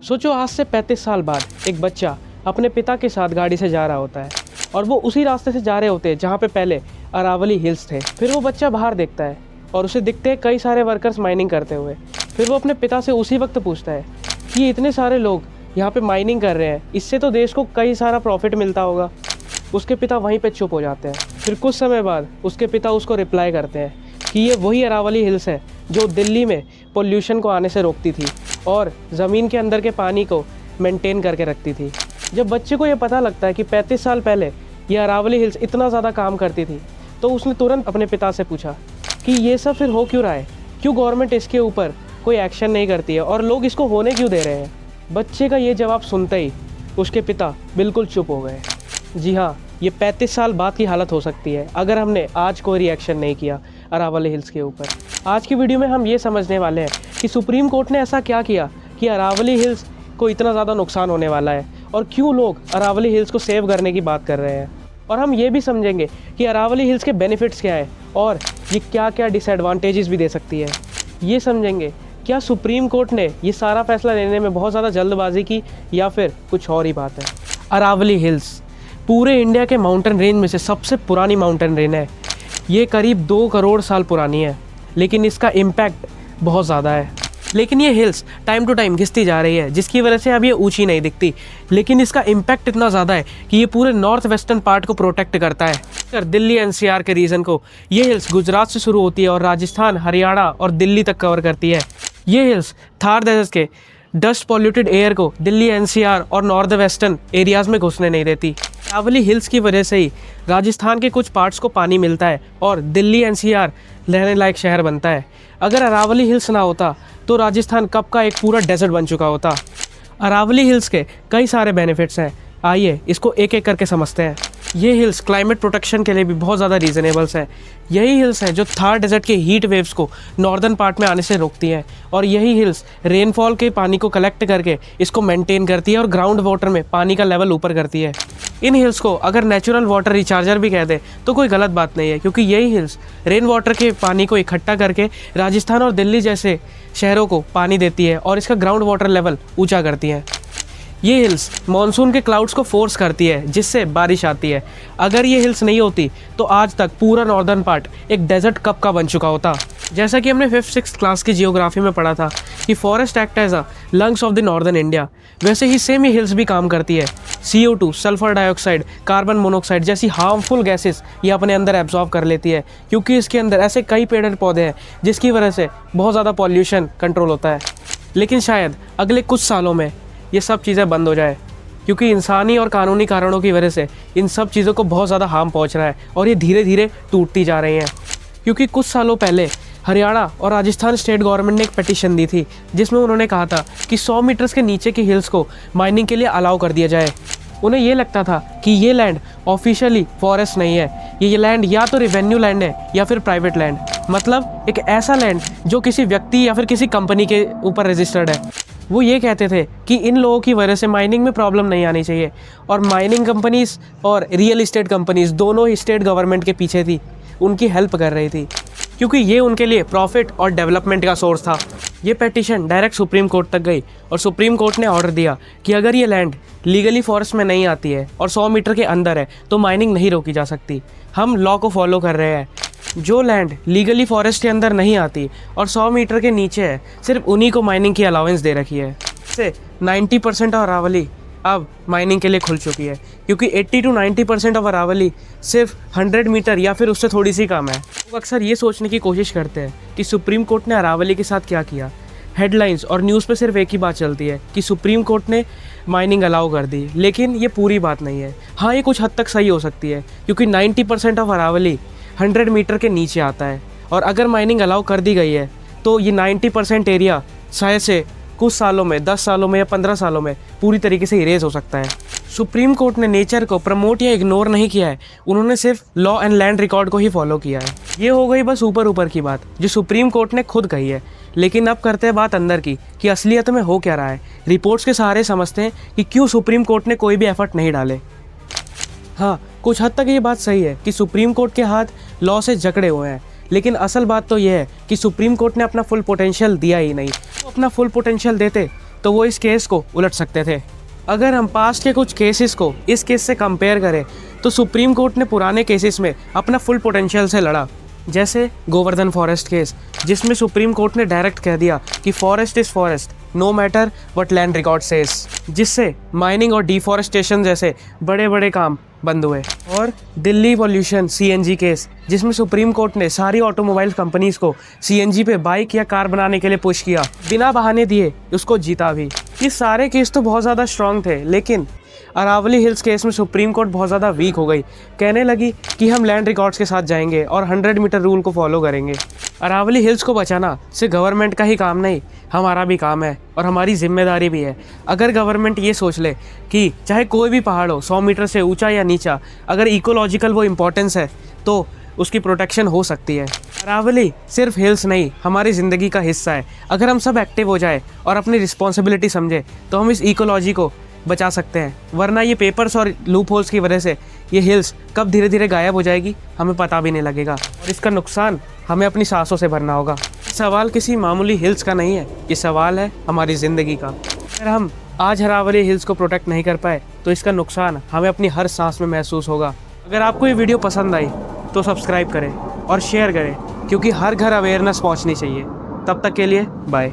सोचो आज से 35 साल बाद एक बच्चा अपने पिता के साथ गाड़ी से जा रहा होता है और वो उसी रास्ते से जा रहे होते हैं जहाँ पे पहले अरावली हिल्स थे। फिर वो बच्चा बाहर देखता है और उसे दिखते हैं कई सारे वर्कर्स माइनिंग करते हुए। फिर वो अपने पिता से उसी वक्त पूछता है कि ये इतने सारे लोग यहाँ पे माइनिंग कर रहे हैं, इससे तो देश को कई सारा प्रॉफिट मिलता होगा। उसके पिता वहीं पे चुप हो जाते हैं। फिर कुछ समय बाद उसके पिता उसको रिप्लाई करते हैं कि ये वही अरावली हिल्स है जो दिल्ली में पोल्यूशन को आने से रोकती थी और ज़मीन के अंदर के पानी को मेंटेन करके रखती थी। जब बच्चे को ये पता लगता है कि 35 साल पहले ये अरावली हिल्स इतना ज़्यादा काम करती थी, तो उसने तुरंत अपने पिता से पूछा कि ये सब फिर हो क्यों रहा है, क्यों गवर्नमेंट इसके ऊपर कोई एक्शन नहीं करती है और लोग इसको होने क्यों दे रहे हैं। बच्चे का ये जवाब सुनते ही उसके पिता बिल्कुल चुप हो गए। जी हाँ, ये 35 साल बाद की हालत हो सकती है अगर हमने आज कोई रिएक्शन नहीं किया अरावली हिल्स के ऊपर। आज की वीडियो में हम ये समझने वाले हैं कि सुप्रीम कोर्ट ने ऐसा क्या किया कि अरावली हिल्स को इतना ज़्यादा नुकसान होने वाला है और क्यों लोग अरावली हिल्स को सेव करने की बात कर रहे हैं। और हम ये भी समझेंगे कि अरावली हिल्स के बेनिफिट्स क्या है और ये क्या क्या डिसएडवांटेजेस भी दे सकती है। ये समझेंगे क्या सुप्रीम कोर्ट ने ये सारा फैसला लेने में बहुत ज़्यादा जल्दबाजी की या फिर कुछ और ही बात है। अरावली हिल्स पूरे इंडिया के माउंटेन रेंज में से सबसे पुरानी माउंटेन रेंज है। ये करीब 2 करोड़ साल पुरानी है, लेकिन इसका इम्पैक्ट बहुत ज़्यादा है। लेकिन ये हिल्स टाइम टू टाइम घिसती जा रही है, जिसकी वजह से अब ये ऊंची नहीं दिखती, लेकिन इसका इम्पैक्ट इतना ज़्यादा है कि ये पूरे नॉर्थ वेस्टर्न पार्ट को प्रोटेक्ट करता है। अगर दिल्ली एनसीआर के रीजन को ये हिल्स गुजरात से शुरू होती है और राजस्थान, हरियाणा और दिल्ली तक कवर करती है। ये हिल्स थार डेजर्ट के डस्ट पॉल्यूटेड एयर को दिल्ली एनसीआर और नॉर्थ वेस्टर्न एरियाज़ में घुसने नहीं देती। अरावली हिल्स की वजह से ही राजस्थान के कुछ पार्ट्स को पानी मिलता है और दिल्ली एनसीआर रहने लायक शहर बनता है। अगर अरावली हिल्स ना होता तो राजस्थान कब का एक पूरा डेजर्ट बन चुका होता। अरावली हिल्स के कई सारे बेनिफिट्स हैं, आइए इसको एक एक करके समझते हैं। ये हिल्स क्लाइमेट प्रोटेक्शन के लिए भी बहुत ज़्यादा रीजनेबल्स हैं। यही हिल्स हैं जो थार डेजर्ट के हीट वेव्स को नॉर्दर्न पार्ट में आने से रोकती हैं और यही हिल्स रेनफॉल के पानी को कलेक्ट करके इसको मेंटेन करती है और ग्राउंड वाटर में पानी का लेवल ऊपर करती है। इन हिल्स को अगर नेचुरल वाटर रिचार्जर भी कह दे तो कोई गलत बात नहीं है, क्योंकि यही हिल्स रेन वाटर के पानी को इकट्ठा करके राजस्थान और दिल्ली जैसे शहरों को पानी देती है और इसका ग्राउंड वाटर लेवल ऊंचा करती हैं। ये हिल्स मॉनसून के क्लाउड्स को फोर्स करती है, जिससे बारिश आती है। अगर ये हिल्स नहीं होती तो आज तक पूरा नॉर्दर्न पार्ट एक डेजर्ट कब का बन चुका होता। जैसा कि हमने 5th-6th क्लास की जियोग्राफी में पढ़ा था कि forest act as a lungs of the northern India, वैसे ही सेम ही हिल्स भी काम करती है। CO2, sulphur dioxide, carbon monoxide जैसी हार्मफुल गैसेस ये अपने अंदर एब्जॉर्ब कर लेती है, क्योंकि इसके अंदर ऐसे कई पेड़ पौधे हैं जिसकी वजह से बहुत ज़्यादा पॉल्यूशन कंट्रोल होता है। लेकिन शायद अगले कुछ सालों में ये सब चीज़ें बंद हो जाए, क्योंकि इंसानी और कानूनी कारणों की वजह से इन सब चीज़ों को बहुत ज़्यादा हार्म पहुंच रहा है और ये धीरे धीरे टूटती जा रही हैं। क्योंकि कुछ सालों पहले हरियाणा और राजस्थान स्टेट गवर्नमेंट ने एक पिटीशन दी थी जिसमें उन्होंने कहा था कि 100 मीटर्स के नीचे की हिल्स को माइनिंग के लिए अलाउ कर दिया जाए। उन्हें ये लगता था कि ये लैंड ऑफिशियली फॉरेस्ट नहीं है, ये लैंड या तो रेवेन्यू लैंड है या फिर प्राइवेट लैंड, मतलब एक ऐसा लैंड जो किसी व्यक्ति या फिर किसी कंपनी के ऊपर रजिस्टर्ड है। वो ये कहते थे कि इन लोगों की वजह से माइनिंग में प्रॉब्लम नहीं आनी चाहिए, और माइनिंग कंपनीज और रियल इस्टेट कंपनीज दोनों ही स्टेट गवर्नमेंट के पीछे थी, उनकी हेल्प कर रही थी, क्योंकि ये उनके लिए प्रॉफिट और डेवलपमेंट का सोर्स था। ये पिटीशन डायरेक्ट सुप्रीम कोर्ट तक गई और सुप्रीम कोर्ट ने ऑर्डर दिया कि अगर ये लैंड लीगली फॉरेस्ट में नहीं आती है और 100 मीटर के अंदर है तो माइनिंग नहीं रोकी जा सकती। हम लॉ को फॉलो कर रहे हैं। जो लैंड लीगली फॉरेस्ट के अंदर नहीं आती और 100 मीटर के नीचे है, सिर्फ उन्हीं को माइनिंग की अलाउंस दे रखी है। इससे 90% ऑफ अरावली अब माइनिंग के लिए खुल चुकी है, क्योंकि 80 to 90% ऑफ अरावली सिर्फ 100 मीटर या फिर उससे थोड़ी सी कम है। लोग अक्सर ये सोचने की कोशिश करते हैं कि सुप्रीम कोर्ट ने अरावली के साथ क्या किया। हेडलाइंस और न्यूज़ पे सिर्फ एक ही बात चलती है कि सुप्रीम कोर्ट ने माइनिंग अलाउ कर दी, लेकिन ये पूरी बात नहीं है। हाँ, ये कुछ हद तक सही हो सकती है, क्योंकि 90% ऑफ अरावली 100 मीटर के नीचे आता है, और अगर माइनिंग अलाउ कर दी गई है तो ये 90% एरिया शायद से कुछ सालों में, 10 सालों में या 15 सालों में पूरी तरीके से इरेज हो सकता है। सुप्रीम कोर्ट ने नेचर को प्रमोट या इग्नोर नहीं किया है, उन्होंने सिर्फ लॉ एंड लैंड रिकॉर्ड को ही फॉलो किया है। ये हो गई बस ऊपर ऊपर की बात जो सुप्रीम कोर्ट ने खुद कही है, लेकिन अब करते हैं बात अंदर की कि असलियत में हो क्या रहा है। रिपोर्ट्स के सहारे समझते हैं कि क्यों सुप्रीम कोर्ट ने कोई भी एफर्ट नहीं डाले। हाँ, कुछ हद तक ये बात सही है कि सुप्रीम कोर्ट के हाथ लॉ से जकड़े हुए हैं, लेकिन असल बात तो यह है कि सुप्रीम कोर्ट ने अपना फुल पोटेंशियल दिया ही नहीं। तो अपना फुल पोटेंशियल देते तो वो इस केस को उलट सकते थे। अगर हम पास्ट के कुछ केसेस को इस केस से कंपेयर करें तो सुप्रीम कोर्ट ने पुराने केसेस में अपना फुल पोटेंशियल से लड़ा। जैसे गोवर्धन फॉरेस्ट केस, जिसमें सुप्रीम कोर्ट ने डायरेक्ट कह दिया कि forest is forest no matter what land record says, जिससे माइनिंग और डिफॉरेस्टेशन जैसे बड़े बड़े काम बंद हुए। और दिल्ली पॉल्यूशन सीएनजी केस, जिसमें सुप्रीम कोर्ट ने सारी ऑटोमोबाइल कंपनीज को सीएनजी पे बाइक या कार बनाने के लिए पुश किया, बिना बहाने दिए उसको जीता भी। ये सारे केस तो बहुत ज़्यादा स्ट्रांग थे, लेकिन अरावली हिल्स केस में सुप्रीम कोर्ट बहुत ज़्यादा वीक हो गई। कहने लगी कि हम लैंड रिकॉर्ड्स के साथ जाएंगे और 100 मीटर रूल को फॉलो करेंगे। अरावली हिल्स को बचाना सिर्फ गवर्नमेंट का ही काम नहीं, हमारा भी काम है और हमारी जिम्मेदारी भी है। अगर गवर्नमेंट ये सोच ले कि चाहे कोई भी पहाड़ हो 100 मीटर से ऊंचा या नीचा, अगर इकोलॉजिकल वो इम्पोर्टेंस है तो उसकी प्रोटेक्शन हो सकती है। अरावली सिर्फ हिल्स नहीं, हमारी ज़िंदगी का हिस्सा है। अगर हम सब एक्टिव हो जाए और अपनी रिस्पॉन्सिबिलिटी समझे तो हम इस इकोलॉजी को बचा सकते हैं। वरना ये पेपर्स और लूप होल्स की वजह से ये हिल्स कब धीरे धीरे गायब हो जाएगी हमें पता भी नहीं लगेगा, और इसका नुकसान हमें अपनी सांसों से भरना होगा। सवाल किसी मामूली हिल्स का नहीं है, ये सवाल है हमारी ज़िंदगी का। अगर हम आज अरावली हिल्स को प्रोटेक्ट नहीं कर पाए तो इसका नुकसान हमें अपनी हर सांस में महसूस होगा। अगर आपको ये वीडियो पसंद आई तो सब्सक्राइब करें और शेयर करें, क्योंकि हर घर अवेयरनेस पहुंचनी चाहिए। तब तक के लिए बाय।